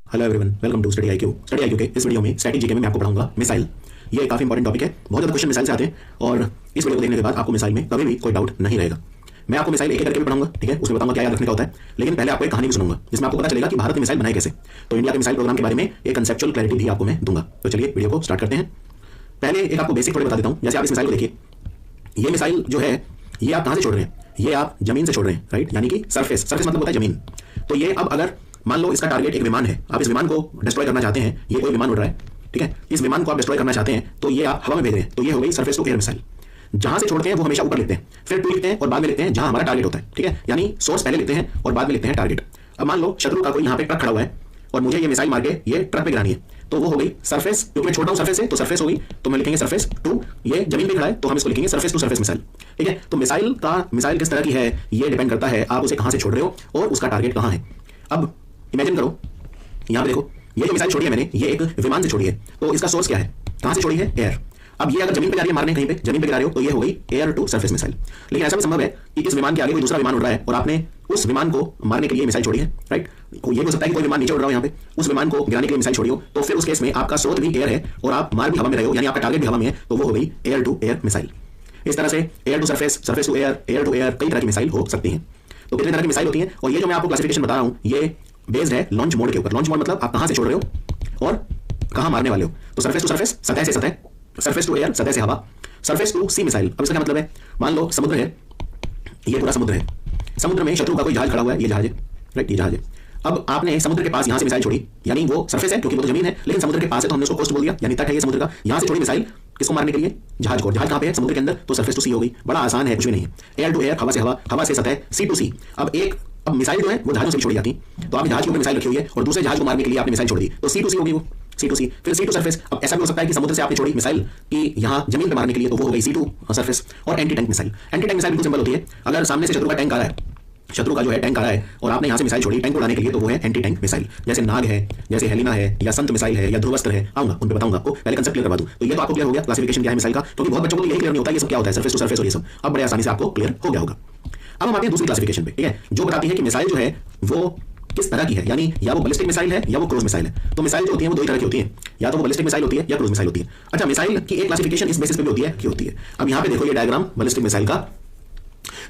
Hello everyone, welcome to study IQ. Study IQ के इस video में स्टैटिक जीके में मैं आपको पढ़ाऊंगा मिसाइल। ये काफी इंपॉर्टेंट टॉपिक है, बहुत ज्यादा क्वेश्चन मिसाइल से आते हैं और इस वीडियो को देखने के बाद आपको मिसाइल में कभी भी कोई डाउट नहीं रहेगा। मैं आपको मिसाइल एक करके भी पढ़ाऊंगा, ठीक है, उसमें बताऊंगा क्या याद रखने का होता है, लेकिन पहले आपको एक कहानी भी सुनाऊंगा जिसमें आपको पता चलेगा कि भारत ने मिसाइल बनाए कैसे। तो इंडिया के मिसाइल प्रोग्राम के बारे में एक कंसेप्चुअल क्लैरिटी भी आपको मैं दूंगा। तो चलिए वीडियो को स्टार्ट करते हैं। पहले एक आपको बेसिक थोड़े बता देता हूँ। जैसे आप इस मिसाइल को देखिए, ये मिसाइल जो है ये आप कहां से छोड़ रहे हैं? ये आप जमीन से छोड़ रहे हैं, राइट, यानी कि सरफेस मतलब होता है जमीन। तो ये अब अगर मान लो इसका टारगेट एक विमान है, आप इस विमान को डिस्ट्रॉय करना चाहते हैं, ये कोई विमान उड़ रहा है, ठीक है, इस विमान को आप डिस्ट्रॉय करना चाहते हैं तो ये आप हवा में भेज रहे हैं, तो ये हो गई सरफेस टू एयर मिसाइल। जहां से छोड़ते हैं वो हमेशा ऊपर लिखते हैं, फिर टू लिखते हैं और बाद में लिखते हैं जहां हमारा टारगेट होता है, ठीक है, यानी सोर्स पहले लिखते हैं और बाद में लिखते हैं टारगेट। अब मान लो शत्रु का कोई यहाँ पे ट्रक खड़ा हुआ है और मुझे ये मिसाइल मार के ये ट्रक पे गिरानी है, तो वो हो गई सरफेस, क्योंकि मैं छोड़ रहा हूं सरफेस से, तो सरफेस हो गई, तो मैं लिखेंगे सरफेस टू। ये जमीन पे खड़ा है तो हम इसको लिखेंगे सरफेस टू सरफेस मिसाइल, ठीक है। तो मिसाइल किस तरह की है ये डिपेंड करता है आप उसे कहां से छोड़ रहे हो और उसका टारगेट कहां है। अब इमेजिन करो, यहां पे देखो, ये जो मिसाइल छोड़ी है मैंने, ये एक विमान से छोड़ी है, तो इसका सोर्स क्या है, कहां से छोड़ी है? एयर। अब ये अगर जमीन पे जा रही है मारने, कहीं पे जमीन पे गिरा रहे हो, तो ये हो गई एयर टू सरफेस मिसाइल। लेकिन ऐसा भी संभव है कि इस विमान के आगे कोई दूसरा विमान उड़ रहा है और आपने उस विमान को मारने के लिए मिसाइल छोड़ी है, राइट। ये हो सकता है कि कोई विमान नीचे उड़ रहा हो, यहाँ पे उस विमान को गिराने के लिए मिसाइल छोड़ी हो, तो फिर उस केस में आपका स्रोत भी एयर है और आप मार भी हवा में रहे हो, यानी आपका टारगेट भी हवा में है, तो वो हो गई एयर टू एयर मिसाइल। इस तरह से air to surface, surface to air, air to air, कई तरह की मिसाइल हो सकती है। तो कितने तरह की मिसाइल होती है, और ये जो मैं आपको क्लासिफिकेशन बता रहा हूं ये बेस्ड है लॉन्च मोड के ऊपर। लॉन्च मोड मतलब आप कहां से छोड़ रहे हो और कहां मारने वाले हो। तो सरफेस टू सरफेस, सतह से सतह, सरफेस टू एयर, सतह से हवा, सरफेस टू सी मिसाइल। अब इसका क्या मतलब है, मान लो समुद्र है, ये पूरा समुद्र है, समुद्र में शत्रु का कोई जहाज खड़ा हुआ है, ये जहाज है, राइट, ये जहाज है। अब आपने समुद्र के पास यहां से मिसाइल छोड़ी, यानी वो सरफेस है क्योंकि वो तो जमीन है, लेकिन समुद्र के पास है तो हमने उसको कोस्ट बोल दिया, यानी तट है ये समुद्र का। यहां से छोड़ी मिसाइल किसको मारने के लिए? जहाज को। जहाज कहां पे है? समुद्र के अंदर, तो सरफेस टू सी हो गई। बड़ा आसान है, कुछ भी नहीं है। एयर टू एयर, हवा से हवा, हवा से सतह, सी टू सी। अब मिसाइल जो है वो जहाजों से छोड़ी जाती, तो आपने जहाज के ऊपर मिसाइल रखी हुई है और दूसरे जहाज को मारने के लिए आपने मिसाइल छोड़ दी, तो सी टू सी होगी वो, सी टू सी। फिर सी टू सरफेस। अब ऐसा भी हो सकता है कि समुद्र से आपने छोड़ी मिसाइल कि यहां जमीन पे मारने के लिए, तो वो हो गई सी टू सरफेस। और anti tank missile. Anti tank missile बिल्कुल सिंपल होती है, अगर सामने से शत्रु का टैंक आ रहा है, शत्रु का जो है टैंक आ रहा है और आपने यहां से मिसाइल छोड़ी टैंक को उड़ाने के लिए, तो वो है एंटी टैंक मिसाइल। जैसे नाग है, जैसे हेलिना है, या संत मिसाइल है, या ध्रुवस्त्र है, आऊंगा उन पे बताऊंगा आपको, पहले कंसेप्ट क्लियर करवा दूं। तो ये तो आपको क्लियर हो गया क्लासिफिकेशन क्या है मिसाइल का, क्योंकि बहुत बच्चों को यही क्लियर नहीं होता ये सब क्या होता है, सरफेस टू सरफेस और ये सब। अब बड़े आसानी से आपको क्लियर हो गया होगा। अब हम आते हैं दूसरी क्लासिफिकेशन पे, ठीक है, जो बताती है कि मिसाइल जो है वो किस तरह की है, यानी या वो बैलिस्टिक मिसाइल है या वो क्रूज मिसाइल है। तो मिसाइल जो होती है वो दो ही तरह की होती है, या तो वो बैलिस्टिक मिसाइल होती है या क्रूज मिसाइल होती है। अच्छा, मिसाइल की एक क्लासिफिकेशन इस बेसिस पे भी होती है कि होती है। अब यहां पे देखो ये डायग्राम बैलिस्टिक मिसाइल का,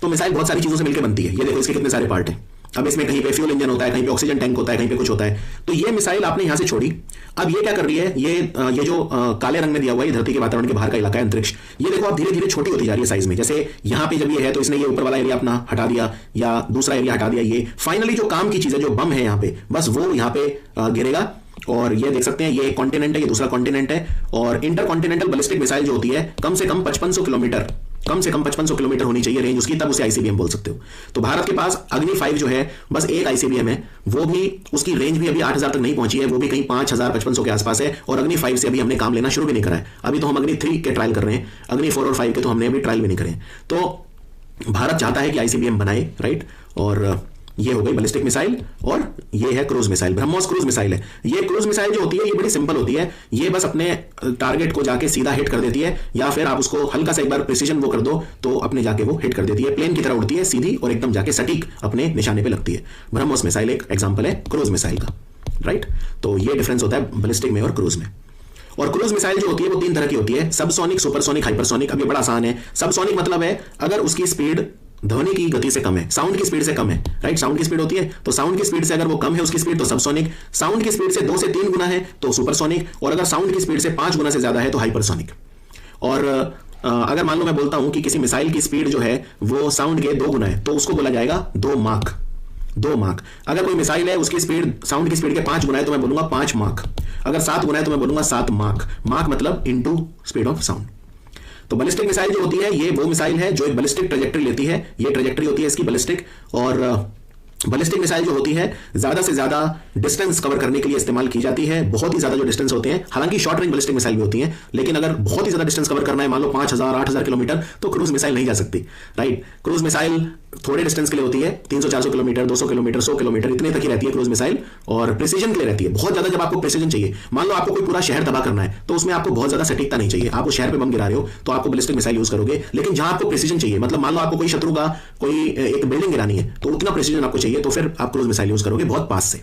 तो मिसाइल बहुत सारी चीजों से मिलकर बनती है। ये देखो इसके कितने सारे पार्ट हैं। अब इसमें कहीं पे फ्यूल इंजन होता है, कहीं पे ऑक्सीजन टैंक होता है, कहीं पे कुछ होता है। तो ये मिसाइल आपने यहां से छोड़ी, अब ये क्या कर रही है, ये जो काले रंग में दिया हुआ है, ये धरती के वातावरण के बाहर का इलाका है, अंतरिक्ष। ये देखो आप धीरे धीरे छोटी होती जा रही है साइज में। जैसे यहाँ पे जब ये है तो इसने ये ऊपर वाला एरिया अपना हटा दिया या दूसरा एरिया हटा दिया। ये फाइनली जो काम की चीज है, जो बम है यहाँ पे, बस वो यहाँ पे गिरेगा। और ये देख सकते हैं, ये एक कॉन्टिनेंट है, ये दूसरा कॉन्टिनेंट है। और इंटर कॉन्टिनेंटल बैलिस्टिक मिसाइल जो होती है कम से कम 5500 किलोमीटर, कम से कम 5500 किलोमीटर होनी चाहिए रेंज उसकी, तब उसे आईसीबीएम बोल सकते हो। तो भारत के पास अग्नि 5 जो है बस एक आईसीबीएम है, वो भी उसकी रेंज भी अभी 8000 तक नहीं पहुंची है, वो भी कहीं 5000 5500 के आसपास है। और अग्नि 5 से अभी हमने काम लेना शुरू भी नहीं करा है, अभी तो हम अग्नि 3 के ट्रायल कर रहे हैं, अग्नि 4 और 5 के तो हमने अभी ट्रायल भी नहीं करे। तो भारत चाहता है कि आईसीबीएम बनाए, राइट। और ये हो गई बैलिस्टिक मिसाइल और ये है cruise missile, BrahMos cruise missile है। ये क्रूज मिसाइल जो होती है ये बड़ी सिंपल होती है, ये बस अपने टारगेट को जाके सीधा हिट कर देती है, या फिर आप उसको हल्का सा एक बार प्रिसीजन वो कर दो तो अपने जाके वो हिट कर देती है। प्लेन की तरह उड़ती है सीधी और एकदम जाके सटीक अपने निशाने पे लगती है। ब्रह्मोस मिसाइल एक एग्जांपल है क्रूज मिसाइल का, राइट। तो ये डिफरेंस होता है बैलिस्टिक में और क्रूज में। और क्रूज मिसाइल जो होती है वो 3 तरह की होती है, सबसोनिक, सुपरसोनिक, हाइपरसोनिक। अब ये बड़ा आसान है। सबसोनिक मतलब है अगर उसकी स्पीड ध्वनि की गति से कम है, साउंड की स्पीड से कम है, राइट। साउंड की स्पीड होती है, तो साउंड की स्पीड से अगर वो कम है उसकी स्पीड, तो सबसोनिक। साउंड की स्पीड से 2 से 3 गुना है तो सुपरसोनिक। और अगर साउंड की स्पीड से 5 गुना से ज्यादा है तो हाइपरसोनिक। और अगर मान लो मैं बोलता हूं कि किसी मिसाइल की स्पीड जो है वो साउंड के 2 गुना है, तो उसको बोला जाएगा 2 माक, 2 माक। अगर कोई मिसाइल है उसकी स्पीड साउंड की स्पीड के 5 गुना है तो मैं बोलूंगा 5 माक। अगर 7 गुना है तो मैं बोलूंगा 7 माक। माक मतलब इनटू स्पीड ऑफ साउंड। तो बैलिस्टिक मिसाइल जो होती है ये वो मिसाइल है जो एक बैलिस्टिक ट्रैजेक्टरी लेती है, ये ट्रैजेक्टरी होती है इसकी बैलिस्टिक। और बैलिस्टिक मिसाइल जो होती है ज्यादा से ज्यादा डिस्टेंस कवर करने के लिए इस्तेमाल की जाती है, बहुत ही ज्यादा जो डिस्टेंस होते हैं। हालांकि शॉर्ट रेंज बैलिस्टिक मिसाइल भी होती है, लेकिन अगर बहुत ही ज्यादा डिस्टेंस कवर करना है, मान लो 5000 8000 किलोमीटर, तो क्रूज मिसाइल नहीं जा सकती, राइट। क्रूज मिसाइल थोड़े डिस्टेंस के लिए होती है, 300-400 किलोमीटर, 200 किलोमीटर, 100 किलोमीटर, इतने तक ही रहती है क्रूज मिसाइल। और प्रिसीजन के लिए रहती है बहुत ज्यादा। जब आपको प्रिसीजन चाहिए, मान लो आपको कोई पूरा शहर तबाह करना है, तो उसमें आपको बहुत ज्यादा सटीकता नहीं चाहिए। आप उस शहर पे बम गिरा रहे हो तो आपको बैलिस्टिक मिसाइल यूज करोगे। लेकिन जहां आपको प्रिसीजन चाहिए, मतलब मान लो आपको कोई शत्रु का कोई एक बिल्डिंग गिरानी है, तो उतना प्रिसीजन आपको चाहिए, तो फिर आप क्रूज मिसाइल यूज करोगे बहुत पास से।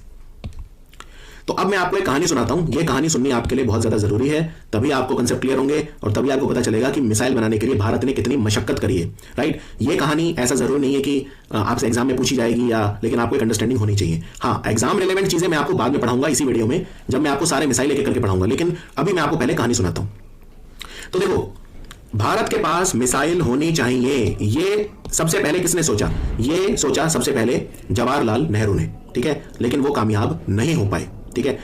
तो अब मैं आपको एक कहानी सुनाता हूं। यह कहानी सुननी आपके लिए बहुत ज्यादा जरूरी है, तभी आपको कंसेप्ट क्लियर होंगे और तभी आपको पता चलेगा कि मिसाइल बनाने के लिए भारत ने कितनी मशक्कत करी है। राइट, ये कहानी ऐसा जरूरी नहीं है कि आपसे एग्जाम में पूछी जाएगी या, लेकिन आपको एक अंडरस्टैंडिंग होनी चाहिए। हाँ, एग्जाम रिलेवेंट चीजें मैं आपको बाद में पढ़ाऊंगा इसी वीडियो में, जब मैं आपको सारे मिसाइल एक एक करके पढ़ाऊंगा, लेकिन अभी मैं आपको पहले कहानी सुनाता हूं। तो देखो, भारत के पास मिसाइल होनी चाहिए, ये सबसे पहले किसने सोचा? ये सोचा सबसे पहले जवाहरलाल नेहरू ने, ठीक है, लेकिन वो कामयाब नहीं हो पाए। ठीक है,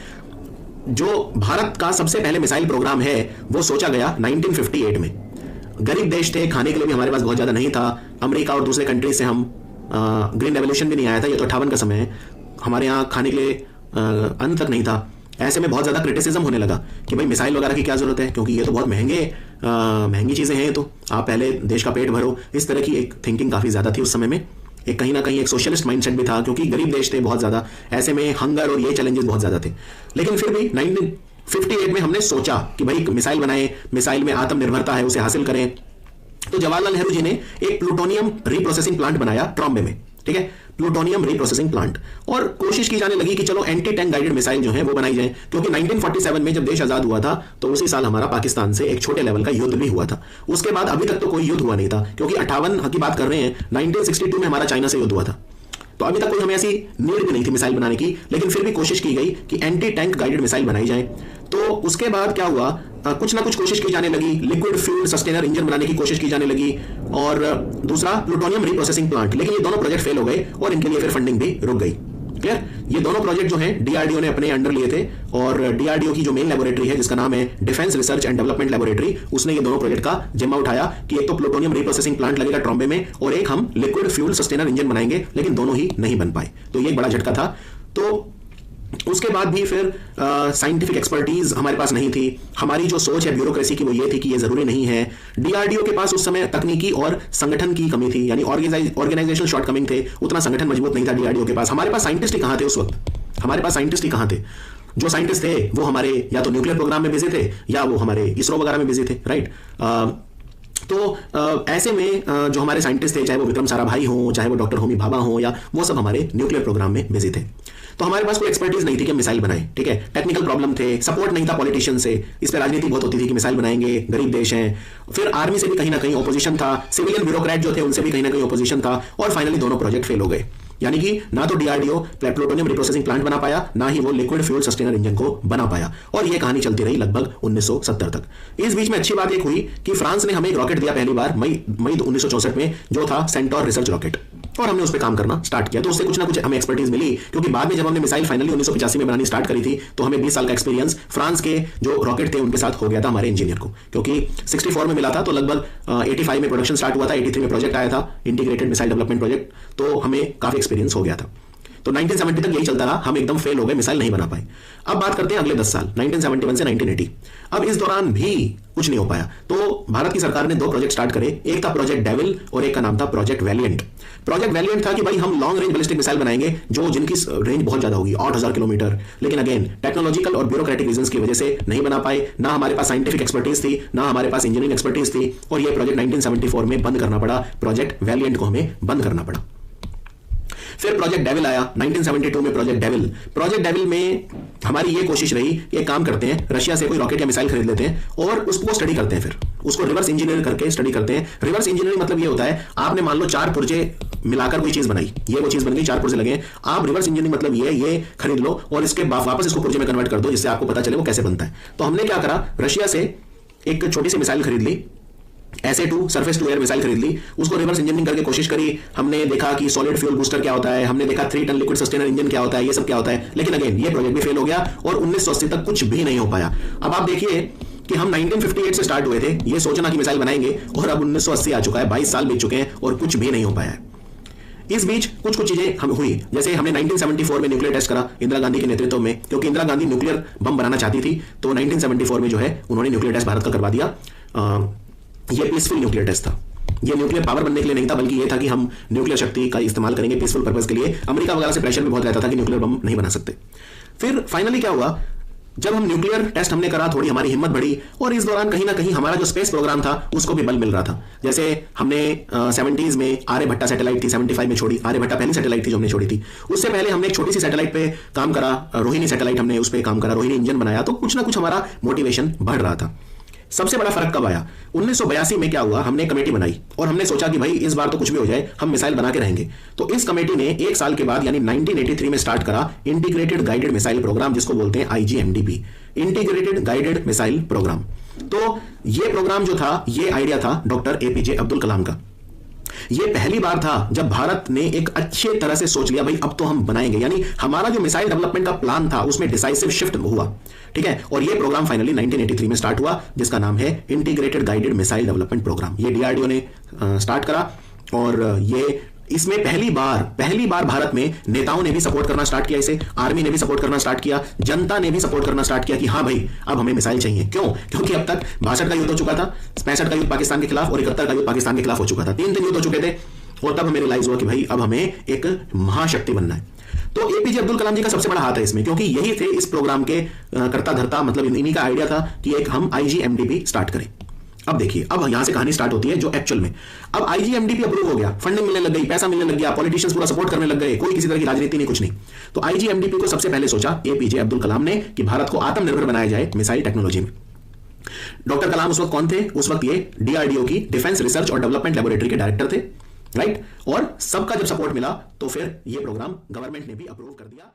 जो भारत का सबसे पहले मिसाइल प्रोग्राम है वो सोचा गया 1958 में। गरीब देश थे, खाने के लिए भी हमारे पास बहुत ज्यादा नहीं था। अमेरिका और दूसरे कंट्री से हम ग्रीन रेवोल्यूशन भी नहीं आया था, ये तो 58 का समय है। हमारे यहाँ खाने के लिए अन्न तक नहीं था। ऐसे में बहुत ज्यादा क्रिटिसिज्म होने लगा कि भाई मिसाइल वगैरह की क्या जरूरत है, क्योंकि ये तो बहुत महंगी चीजें हैं, तो आप पहले देश का पेट भरो। इस तरह की एक थिंकिंग काफी ज्यादा थी उस समय में। एक कहीं ना कहीं एक सोशलिस्ट माइंडसेट भी था, क्योंकि गरीब देश थे बहुत ज्यादा। ऐसे में हंगर और ये चैलेंजेस बहुत ज्यादा थे। लेकिन फिर भी 1958 में हमने सोचा कि भाई मिसाइल बनाए, मिसाइल में आत्मनिर्भरता है, उसे हासिल करें। तो जवाहरलाल नेहरू जी ने एक प्लूटोनियम रिप्रोसेसिंग प्लांट बनाया ट्रॉम्बे में। ठीक है, प्लूटोनियम रिप्रोसेसिंग प्लांट, और कोशिश की जाने लगी कि चलो एंटी टैंक गाइडेड मिसाइल जो है वो बनाई जाए, क्योंकि 1947 में जब देश आजाद हुआ था तो उसी साल हमारा पाकिस्तान से एक छोटे लेवल का युद्ध भी हुआ था। उसके बाद अभी तक तो कोई युद्ध हुआ नहीं था, क्योंकि 58 की बात कर रहे हैं, 1962 में हमारा चाइना से युद्ध हुआ था। तो अभी तक कोई हमें ऐसी नीड भी नहीं थी मिसाइल बनाने की, लेकिन फिर भी कोशिश की गई कि एंटी टैंक गाइडेड मिसाइल बनाई जाए। तो उसके बाद क्या हुआ, कुछ ना कुछ कोशिश की जाने लगी, लिक्विड फ्यूल सस्टेनर इंजन बनाने की कोशिश की जाने लगी, और दूसरा प्लूटोनियम रिप्रोसेसिंग प्लांट। लेकिन ये दोनों प्रोजेक्ट फेल हो गए और इनके लिए फिर फंडिंग भी रुक गई। क्लियर, ये दोनों प्रोजेक्ट जो हैं डीआरडीओ ने अपने अंडर लिए थे, और डीआरडीओ की जो मेन लेबोरेटरी है जिसका नाम है defence research and development laboratory, उसने ये दोनों प्रोजेक्ट का जिम्मा उठाया कि एक तो प्लूटोनियम रिप्रोसेसिंग प्लांट लगेगा ट्रॉम्बे में, और एक हम लिक्विड फ्यूल सस्टेनर इंजन बनाएंगे, लेकिन दोनों ही नहीं बन पाए। तो ये एक बड़ा झटका था। तो उसके बाद भी फिर साइंटिफिक एक्सपर्टीज हमारे पास नहीं थी। हमारी जो सोच है ब्यूरोक्रेसी की वो ये थी कि ये जरूरी नहीं है। डीआरडीओ के पास उस समय तकनीकी और संगठन की कमी थी, यानी ऑर्गेनाइजेशनल शॉर्टकमिंग थे, उतना संगठन मजबूत नहीं था डीआरडीओ के पास। हमारे पास साइंटिस्ट ही कहां थे उस वक्त? हमारे पास साइंटिस्ट ही कहां थे? जो साइंटिस्ट थे वो हमारे या तो न्यूक्लियर प्रोग्राम में बिजी थे, या वो हमारे इसरो वगैरह में बिजी थे। राइट, तो ऐसे में जो हमारे साइंटिस्ट थे, चाहे वो विक्रम साराभाई हो, चाहे वो डॉक्टर होमी भाभा हो, या वो सब हमारे न्यूक्लियर प्रोग्राम में बिजी थे। तो हमारे पास कोई एक्सपर्टीज नहीं थी कि मिसाइल बनाएं। ठीक है, टेक्निकल प्रॉब्लम थे, सपोर्ट नहीं था पॉलिटिशियन से। इस पर राजनीति बहुत होती थी कि मिसाइल बनाएंगे, गरीब देश हैं। फिर आर्मी से भी कहीं ना कहीं ऑपोजिशन था, सिविलियन ब्यूरोक्रेट जो थे उनसे भी कहीं ना कहीं ऑपोजिशन था, और फाइनली दोनों प्रोजेक्ट फेल हो गए। यानी कि ना तो डीआरडीओ प्लूटोनियम रिप्रोसेसिंग प्लांट बना पाया, ना ही वो लिक्विड फ्यूल सस्टेनर इंजन को बना पाया, और ये कहानी चलती रही लगभग 1970 तक। इस बीच में अच्छी बात एक हुई कि फ्रांस ने हमें एक रॉकेट दिया पहली बार मई 1964 में, जो था सेंटोर रिसर्च रॉकेट, और हमने उस पर काम करना स्टार्ट किया। तो उससे कुछ ना कुछ हमें एक्सपर्टीज मिली, क्योंकि बाद में जब हमने मिसाइल फाइनली 1985 में बनानी स्टार्ट करी थी, तो हमें 20 साल का एक्सपीरियंस फ्रांस के जो रॉकेट थे उनके साथ हो गया था हमारे इंजीनियर को, क्योंकि 64 में मिला था, तो लगभग 85 में प्रोडक्शन स्टार्ट हुआ था, 83 में प्रोजेक्ट आया था, इंटीग्रेटेड मिसाइल डेवलपमेंट प्रोजेक्ट। तो हमें काफी एक्सपीरियंस हो गया था। तो 1970 तक यही चलता रहा, हम एकदम फेल हो गए, मिसाइल नहीं बना पाए। अब बात करते हैं अगले 10 साल, 1971 से 1980। अब इस दौरान भी कुछ नहीं हो पाया। तो भारत की सरकार ने 2 प्रोजेक्ट स्टार्ट करे, एक था प्रोजेक्ट डेविल और एक का नाम था प्रोजेक्ट वैलियंट। प्रोजेक्ट वैलियंट था कि भाई हम लॉन्ग रेंज बैलिस्टिक मिसाइल बनाएंगे, जो जिनकी रेंज बहुत ज्यादा होगी, 8000 किलोमीटर। लेकिन अगेन टेक्नोलॉजिकल और ब्यूरोक्रेटिक रीजंस की वजह से नहीं बना पाए, ना हमारे पास साइंटिफिक एक्सपर्टीज थी, ना हमारे पास इंजीनियरिंग एक्सपर्टीज थी, और ये प्रोजेक्ट 1974 में बंद करना पड़ा। प्रोजेक्ट वैलियंट को हमें बंद करना पड़ा। फिर प्रोजेक्ट डेविल आया 1972 में। प्रोजेक्ट डेविल में हमारी ये कोशिश रही कि एक काम करते हैं, रशिया से कोई रॉकेट या मिसाइल खरीद लेते हैं और उसको स्टडी करते हैं, फिर उसको रिवर्स इंजीनियर करके स्टडी करते हैं। रिवर्स इंजीनियरिंग मतलब ये होता है, आपने मान लो 4 पुर्जे मिलाकर कोई चीज बनाई, ये वो चीज बन गई, 4 पुर्जे लगे। आप रिवर्स इंजीनियरिंग मतलब ये खरीद लो और इसके वापस इसको पुर्जे में कन्वर्ट कर दो, जिससे आपको पता चले वो कैसे बनता है। तो हमने क्या करा, रशिया से एक छोटी सी मिसाइल खरीद ली, SA-2 surface to air missile खरीद ली, उसको रिवर्स इंजीनियरिंग करके कोशिश करी। हमने देखा कि सॉलिड फ्यूल बूस्टर क्या होता है, हमने देखा 3 टन लिक्विड सस्टेनर इंजन क्या होता है, ये सब क्या होता है। लेकिन अगेन ये प्रोजेक्ट भी फेल हो गया और 1980 तक कुछ भी नहीं हो पाया। अब आप देखिए कि हम 1958 से स्टार्ट हुए थे ये सोचना कि मिसाइल बनाएंगे, और अब 1980 आ चुका है, 22 साल बीत चुके हैं और कुछ भी नहीं हो पाया है। इस बीच कुछ चीजें हम हुई, जैसे हमने 1974 में न्यूक्लियर टेस्ट करा इंदिरा गांधी के नेतृत्व में, क्योंकि इंदिरा गांधी न्यूक्लियर बम बनाना चाहती थी। तो 1974 में जो है उन्होंने न्यूक्लियर टेस्ट भारत का करवा दिया। ये पीसफुल न्यूक्लियर टेस्ट था, ये न्यूक्लियर पावर बनने के लिए नहीं था, बल्कि ये था कि हम न्यूक्लियर शक्ति का इस्तेमाल करेंगे पीसफुल पर्पस के लिए। अमेरिका वगैरह से प्रेशर भी बहुत रहता था कि न्यूक्लियर बम नहीं बना सकते। फिर फाइनली क्या हुआ, जब हम न्यूक्लियर टेस्ट हमने करा, थोड़ी हमारी हिम्मत बढ़ी और इस दौरान कहीं ना कहीं हमारा जो स्पेस प्रोग्राम था उसको भी बल मिल रहा था। जैसे हमने 70s में आर्यभट्टा सैटेलाइट थी, 75 में छोड़ी। आर्यभट्टा पहली सैटेलाइट थी जो हमने छोड़ी थी। उससे पहले हमने एक छोटी सी सैटेलाइट पे काम करा, रोहिणी सैटेलाइट, हमने उस पर काम करा, रोहिणी इंजन बनाया। तो कुछ ना कुछ हमारा मोटिवेशन बढ़ रहा था। सबसे बड़ा फर्क कब आया? 1982 में क्या हुआ, हमने कमेटी बनाई और हमने सोचा कि भाई इस बार तो कुछ भी हो जाए, हम मिसाइल बना के रहेंगे। तो इस कमेटी ने एक साल के बाद यानी 1983 में स्टार्ट करा इंटीग्रेटेड गाइडेड मिसाइल प्रोग्राम, जिसको बोलते हैं IGMDP, integrated guided missile programme. तो ये प्रोग्राम जो था, ये आइडिया था डॉक्टर एपीजे अब्दुल कलाम का। ये पहली बार था जब भारत ने एक अच्छे तरह से सोच लिया, भाई अब तो हम बनाएंगे। यानी हमारा जो मिसाइल डेवलपमेंट का प्लान था उसमें डिसाइसिव शिफ्ट हुआ, ठीक है। और ये प्रोग्राम फाइनली 1983 में स्टार्ट हुआ, जिसका नाम है integrated guided missile development programme. ये डीआरडीओ ने स्टार्ट करा और ये इसमें पहली बार भारत में नेताओं ने भी सपोर्ट करना स्टार्ट किया, इसे आर्मी ने भी सपोर्ट करना स्टार्ट किया, जनता ने भी सपोर्ट करना स्टार्ट किया कि हाँ भाई अब हमें मिसाइल चाहिए। क्यों? क्योंकि अब तक 62 का युद्ध हो चुका था, 65 का युद्ध पाकिस्तान के खिलाफ और 71 का युद्ध पाकिस्तान के खिलाफ हो चुका था। 3 युद्ध हो चुके थे और तब हमें रियलाइज हुआ कि भाई अब हमें एक महाशक्ति बनना है। तो एपीजे अब्दुल कलाम जी का सबसे बड़ा हाथ है इसमें, क्योंकि यही थे इस प्रोग्राम के करता धरता, मतलब इन्हीं का आइडिया था कि एक हम आईजीएमडीपी स्टार्ट करें। अब देखिए, अब यहां से कहानी स्टार्ट होती है जो एक्चुअल में, अब आईजीएमडीपी अप्रूव हो गया, फंडिंग मिलने लग गई, पैसा मिलने लग गया, पॉलिटिशियंस पूरा सपोर्ट करने लग गए, कोई किसी तरह की राजनीति नहीं, कुछ नहीं। तो आईजीएमडीपी को सबसे पहले सोचा एपीजे अब्दुल कलाम ने कि भारत को आत्मनिर्भर बनाया जाए मिसाइल टेक्नोलॉजी में। डॉक्टर कलाम उस वक्त कौन थे? उस वक्त ये डीआरडीओ की डिफेंस रिसर्च और डेवलपमेंट लेबोरेटरी के डायरेक्टर थे, राइट। और सबका जब सपोर्ट मिला तो फिर ये प्रोग्राम गवर्नमेंट ने भी अप्रूव कर दिया।